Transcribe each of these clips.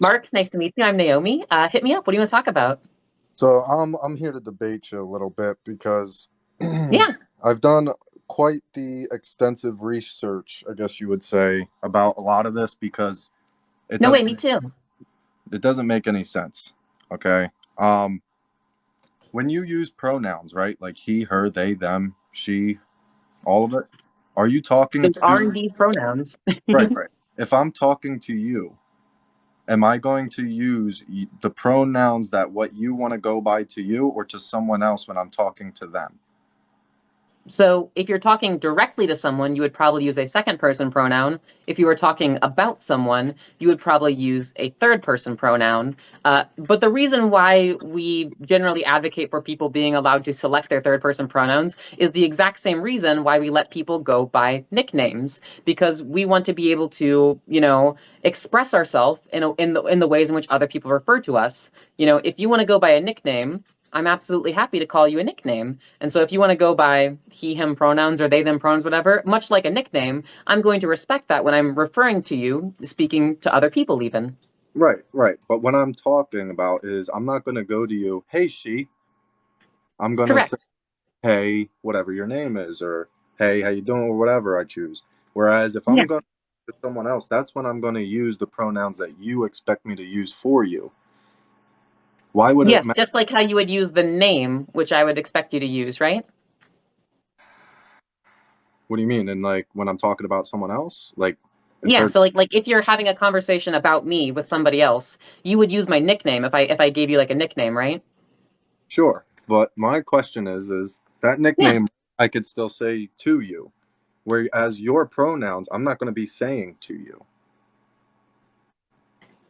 Mark, nice to meet you. I'm Naomi. Hit me up. What do you want to talk about? So I'm here to debate you a little bit because Yeah. I've done quite the extensive research, I guess you would say, about a lot of this because it No way, doesn't me too. it doesn't make any sense. Okay. Um when you use pronouns, right? Like he, her, they, them, she, all of it, are you talking Those are to indeed pronouns. right. If I'm talking to you, am I going to use the pronouns that what you want to go by to you or to someone else when I'm talking to them? So if you're talking directly to someone, you would probably use a second person pronoun. If you were talking about someone, you would probably use a third person pronoun. But the reason why we generally advocate for people being allowed to select their third person pronouns is the exact same reason why we let people go by nicknames, because we want to be able to, express ourselves in the ways in which other people refer to us. If you want to go by a nickname, I'm absolutely happy to call you a nickname. And so if you want to go by he, him pronouns or they, them pronouns, whatever, much like a nickname, I'm going to respect that when I'm referring to you, speaking to other people, even. Right, right. But what I'm talking about is I'm not going to go to you, hey, she. I'm going to say, Correct. hey, whatever your name is, or hey, how you doing, or whatever I choose. Whereas if Yeah. I'm going to someone else, that's when I'm going to use the pronouns that you expect me to use for you. Why would it Yes, matter? just like how you would use the name, which I would expect you to use, right? What do you mean? And like when I'm talking about someone else, like in Yeah, third, so like if you're having a conversation about me with somebody else, you would use my nickname if I gave you like a nickname, right? sure. But my question is that Yeah. nickname I could still say to you, whereas your pronouns, I'm not going to be saying to you.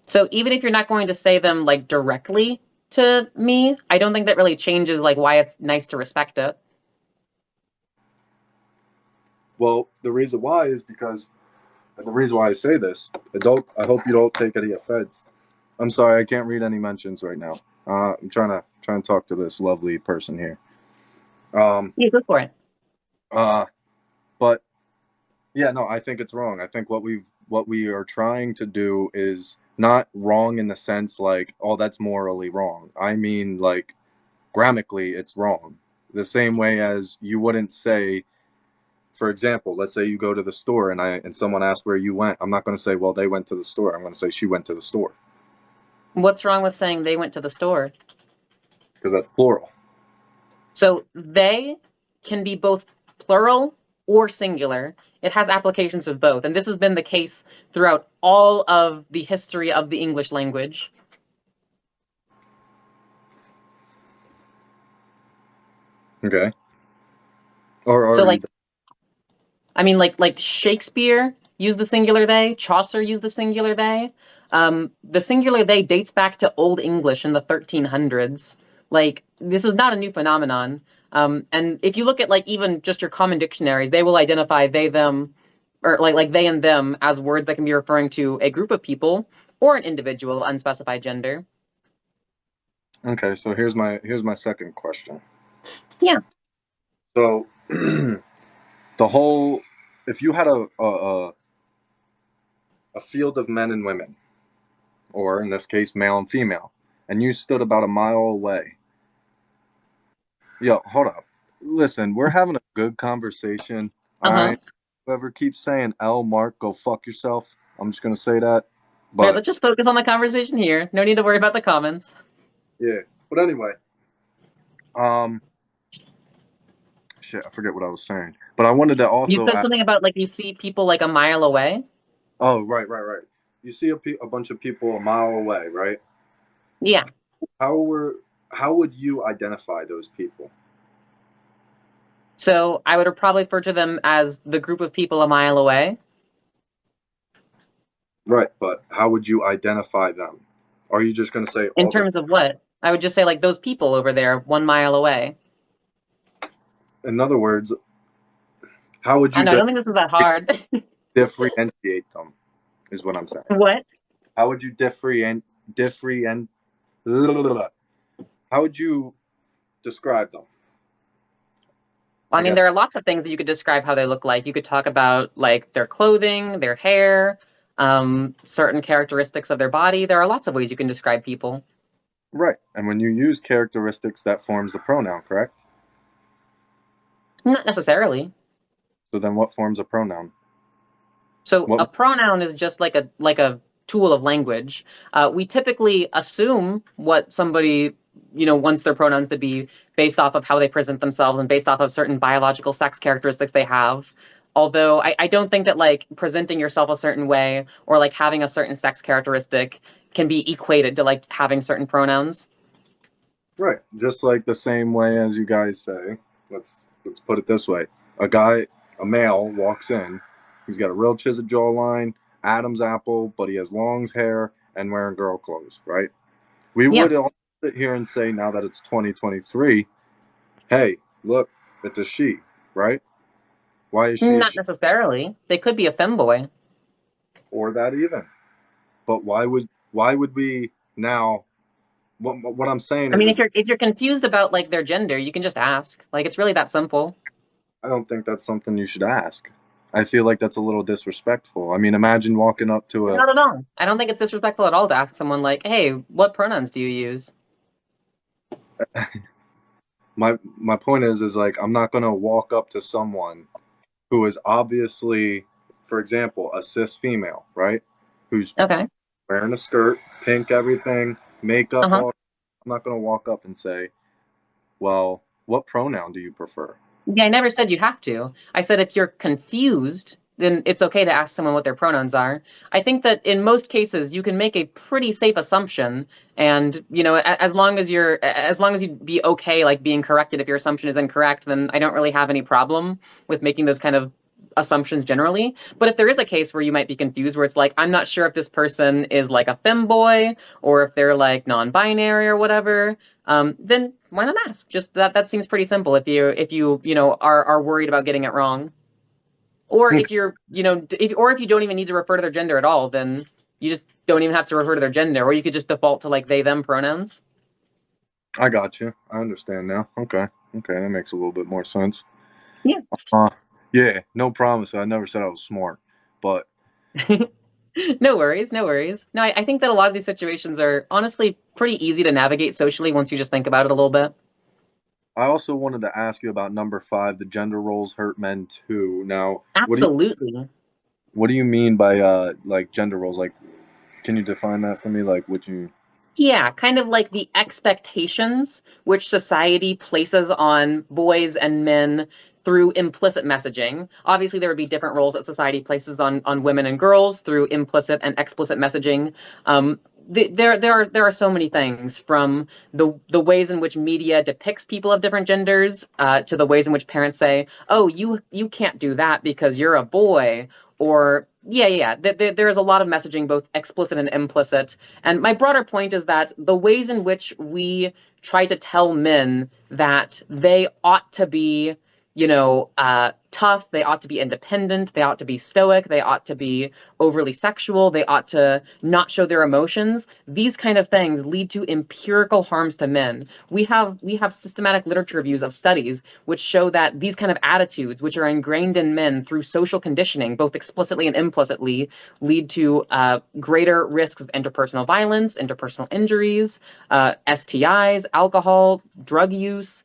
So even if you're not going to say them like directly to me, I don't think that really changes like why it's nice to respect it. Well, the reason why is because and the reason why I say this, I hope you don't take any offense. I'm sorry, I can't read any mentions right now. I'm trying to talk to this lovely person here. Um, Yeah, go for it. uh, but yeah, no, I think it's wrong. I think what we are trying to do is not wrong in the sense like, oh, that's morally wrong. I mean, like grammatically, it's wrong. The same way as you wouldn't say, for example, let's say you go to the store and someone asks where you went. I'm not going to say, well, they went to the store. I'm going to say she went to the store What's wrong with saying they went to the store? because that's plural. So they can be both plural or singular. It has applications of both. And this has been the case throughout all of the history of the English language. Okay. Or So are you? like I mean like Shakespeare used the singular they, Chaucer used the singular they. The singular they dates back to Old English in the 1300s. Like this is not a new phenomenon. And if you look at like even just your common dictionaries, they will identify they them or like they and them as words that can be referring to a group of people or an individual, unspecified gender. Okay. So here's my second question. Yeah. So the whole, if you had a field of men and women, or in this case, male and female, and you stood about a mile away. Yo, hold up. Listen, we're having a good conversation. All Uh-huh. right. Whoever keeps saying L Mark, go fuck yourself. I'm just gonna say that. All right, But let's just focus on the conversation here. No need to worry about the comments. yeah. But anyway, um, shit, I forget what I was saying. But I wanted to You also said ask. something about like you see people like a mile away. Oh, right, right, right. You see a bunch of people a mile away, right? Yeah. How were how would you identify those people? So I would probably refer to them as the group of people a mile away. Right, but how would you identify them? Are you just gonna say In all the? terms of what? I would just say like those people over there 1 mile away. In other words, how would I you know, I don't think this is that hard. differentiate them? Is what I'm saying. What? How would you different? How would you describe them? Well, I I mean, there guess. are lots of things that you could describe how they look like. You could talk about like their clothing, their hair, certain characteristics of their body. There are lots of ways you can describe people. Right. And when you use characteristics, that forms the pronoun, correct? Not necessarily. So then what forms a pronoun? So a What pronoun is just like a tool of language. We typically assume what somebody wants their pronouns to be based off of how they present themselves and based off of certain biological sex characteristics they have. Although I don't think that like presenting yourself a certain way or like having a certain sex characteristic can be equated to like having certain pronouns. Right. Just like the same way as you guys say. Let's put it this way. A male walks in, he's got a real chiseled jawline, Adam's apple, but he has long hair and wearing girl clothes, right? We Yeah, would all sit here and say now that it's 2023, hey, look, it's a she, right? Why is she a not she? necessarily. They could be a femboy. Or that even. But why would we now what I'm saying I mean, is if you're confused about like their gender, you can just ask. Like it's really that simple. I don't think that's something you should ask. I feel like that's a little disrespectful. I mean, imagine walking up to a Not at all. I don't think it's disrespectful at all to ask someone like, "Hey, what pronouns do you use?" my point is like I'm not gonna walk up to someone who is obviously, for example, a cis female, right? Who's Okay. wearing a skirt, pink everything, makeup Uh-huh. all. I'm not gonna walk up and say, well, what pronoun do you prefer? Yeah, I never said you have to. I said if you're confused, then it's okay to ask someone what their pronouns are. I think that in most cases you can make a pretty safe assumption, and as long as you be okay like being corrected if your assumption is incorrect, then I don't really have any problem with making those kind of assumptions generally. But if there is a case where you might be confused, where it's like I'm not sure if this person is like a femboy or if they're like non-binary or whatever, then why not ask? Just that seems pretty simple if you are worried about getting it wrong. Or if you're, if you don't even need to refer to their gender at all, then you just don't even have to refer to their gender, or you could just default to like they them pronouns. I got you. I understand now. Okay. Okay, that makes a little bit more sense. Yeah. Uh, yeah, no promise. I never said I was smart, but No worries, no worries. No, I think that a lot of these situations are honestly pretty easy to navigate socially once you just think about it a little bit. I also wanted to ask you about number 5, the gender roles hurt men too. Now, Absolutely. what do you mean by like gender roles? Like, can you define that for me? Like, would you? Yeah, kind of like the expectations which society places on boys and men through implicit messaging. Obviously, there would be different roles that society places on women and girls through implicit and explicit messaging. There are so many things from the ways in which media depicts people of different genders to the ways in which parents say, "Oh, you can't do that because you're a boy," or yeah. There's a lot of messaging, both explicit and implicit, and my broader point is that the ways in which we try to tell men that they ought to be, tough, they ought to be independent, they ought to be stoic, they ought to be overly sexual, they ought to not show their emotions. These kind of things lead to empirical harms to men. We have systematic literature reviews of studies which show that these kind of attitudes, which are ingrained in men through social conditioning, both explicitly and implicitly, lead to greater risks of interpersonal violence, interpersonal injuries, STIs, alcohol, drug use,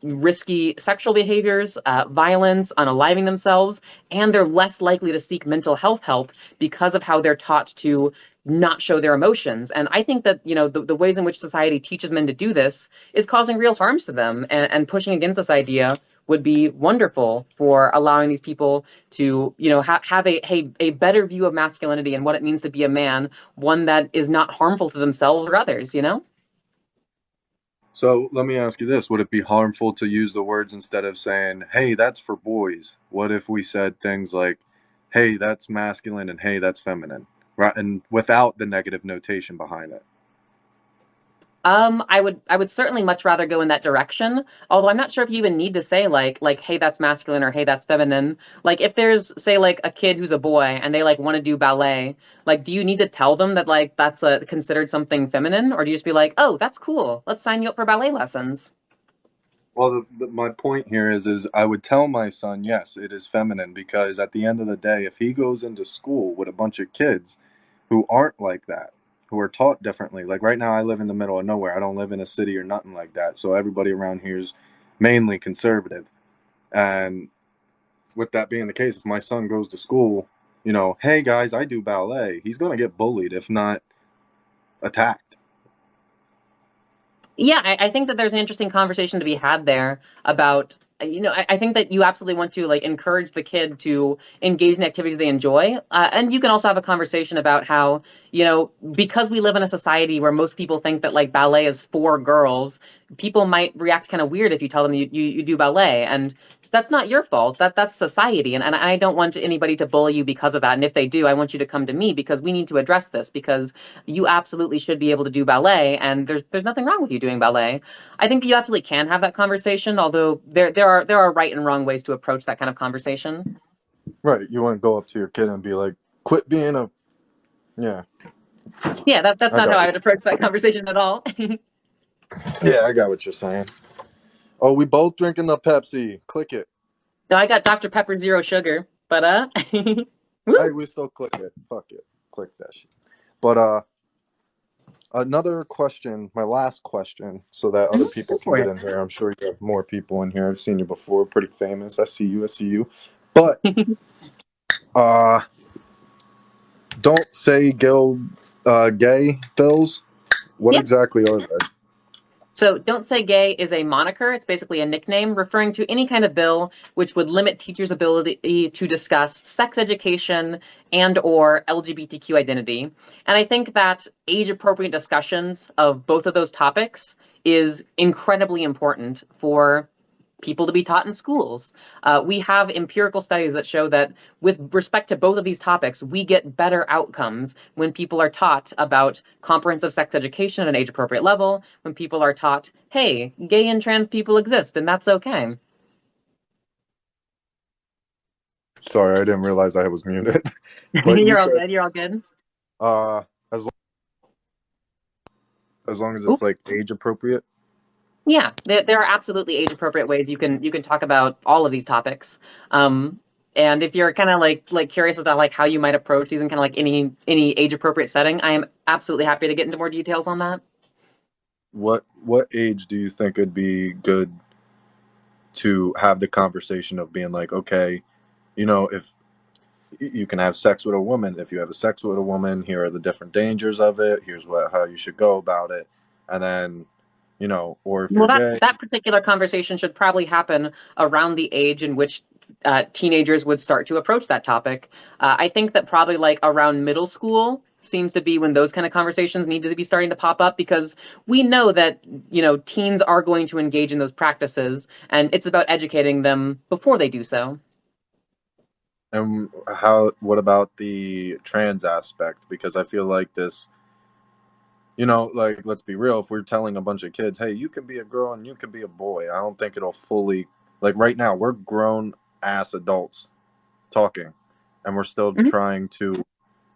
risky sexual behaviors, violence, unaliving themselves, and they're less likely to seek mental health help because of how they're taught to not show their emotions. And I think that, the ways in which society teaches men to do this is causing real harms to them, and pushing against this idea would be wonderful for allowing these people to, have a better view of masculinity and what it means to be a man, one that is not harmful to themselves or others. So let me ask you this: would it be harmful to use the words instead of saying, "Hey, that's for boys"? What if we said things like, "Hey, that's masculine," and "Hey, that's feminine," right? And without the negative notation behind it. I would certainly much rather go in that direction. Although I'm not sure if you even need to say like, hey, that's masculine or hey, that's feminine. Like if there's say like a kid who's a boy and they like want to do ballet, like do you need to tell them that like that's considered something feminine, or do you just be like, oh, that's cool, let's sign you up for ballet lessons? Well, my point here is I would tell my son, yes, it is feminine, because at the end of the day, if he goes into school with a bunch of kids who aren't like that, who are taught differently, like right now, I live in the middle of nowhere. I don't live in a city or nothing like that. So everybody around here is mainly conservative. And with that being the case, if my son goes to school, hey guys, I do ballet, he's going to get bullied, if not attacked. Yeah, I think that there's an interesting conversation to be had there about, I think that you absolutely want to like encourage the kid to engage in activities they enjoy. And you can also have a conversation about how, because we live in a society where most people think that like ballet is for girls, people might react kind of weird if you tell them you do ballet. And that's not your fault. That's society. And I don't want anybody to bully you because of that. And if they do, I want you to come to me because we need to address this because you absolutely should be able to do ballet, and there's nothing wrong with you doing ballet. I think that you absolutely can have that conversation, although there are right and wrong ways to approach that kind of conversation. Right. You want to go up to your kid and be like, quit being a. Yeah, Yeah, that's I not how got I what would approach that conversation at all. Yeah, I got what you're saying. Oh, we both drinking the Pepsi. Click it. No, I got Dr. Pepper Zero Sugar, but Hey, woo. we still click it. Fuck it. Click that shit. But another question, my last question, so that other Go people can for get it. in here. I'm sure you have more people in here. I've seen you before. Pretty famous. I see you. I see you. But uh, don't say gay bills. What Yep. exactly are they? So, Don't Say Gay is a moniker. It's basically a nickname referring to any kind of bill which would limit teachers' ability to discuss sex education and or LGBTQ identity. And I think that age-appropriate discussions of both of those topics is incredibly important for people to be taught in schools. We have empirical studies that show that with respect to both of these topics, we get better outcomes when people are taught about comprehensive sex education at an age appropriate level, when people are taught, hey, gay and trans people exist and that's okay. Sorry, I didn't realize I was muted. But you You're all said good. You're all good. uh, as long as Ooh, it's like age appropriate. yeah, there are absolutely age appropriate ways you can talk about all of these topics. Um, and if you're kind of like curious as to like how you might approach these in kind of like any age appropriate setting, I am absolutely happy to get into more details on that. What age do you think would be good to have the conversation of being like, okay, if you can have sex with a woman, if you have a sex with a woman, here are the different dangers of it. Here's how you should go about it, and then, or if Well, you're that gay. that particular conversation should probably happen around the age in which teenagers would start to approach that topic. I think that probably like around middle school seems to be when those kind of conversations need to be starting to pop up because we know that teens are going to engage in those practices, and it's about educating them before they do so. And what about the trans aspect? Because I feel like this, like, let's be real, if we're telling a bunch of kids, hey, you can be a girl and you can be a boy, I don't think it'll fully, like, right now we're grown ass adults talking, and we're still Mhm. trying to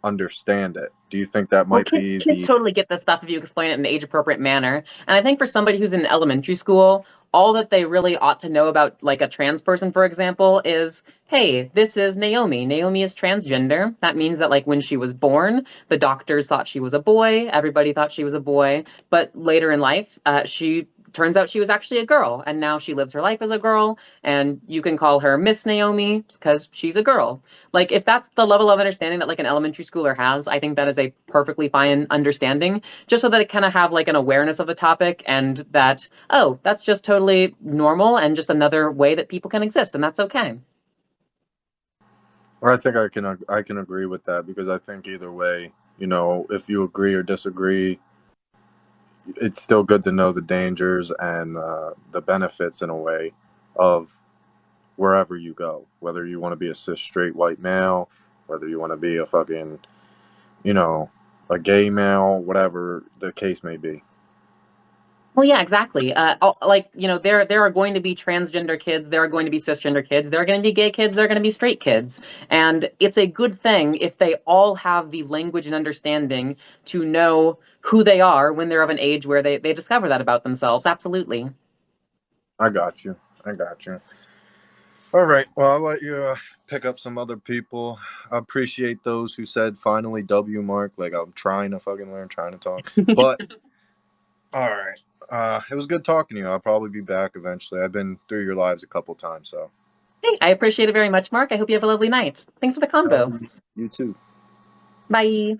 understand it. Do you think that Well, might be kids the totally get this stuff if you explain it in an age appropriate manner. And I think for somebody who's in elementary school, all that they really ought to know about, like a trans person, for example, is hey, this is Naomi. Naomi is transgender. That means that, like, when she was born, the doctors thought she was a boy. Everybody thought she was a boy. But later in life, she turns out she was actually a girl. And now she lives her life as a girl. And you can call her Miss Naomi because she's a girl. Like, if that's the level of understanding that like an elementary schooler has, I think that is a perfectly fine understanding, just so that it kind of have like an awareness of the topic and that, oh, that's just totally normal and just another way that people can exist, and that's okay. or I can agree with that, because I think either way, if you agree or disagree, it's still good to know the dangers and the benefits in a way of wherever you go, whether you want to be a cis straight white male, whether you want to be a fucking, you know, a gay male, whatever the case may be. Well, yeah, exactly. Like, there are going to be transgender kids, there are going to be cisgender kids, there are going to be gay kids, there are going to be straight kids, and it's a good thing if they all have the language and understanding to know who they are when they're of an age where they discover that about themselves. Absolutely. I got you. I got you. All right. Well, I'll let you pick up some other people. I appreciate those who said finally W Mark. Like I'm trying to fucking learn, trying to talk. But all right. It was good talking to you. I'll probably be back eventually. I've been through your lives a couple times, so. Hey, I appreciate it very much, Mark. I hope you have a lovely night. Thanks for the convo. You too. Bye.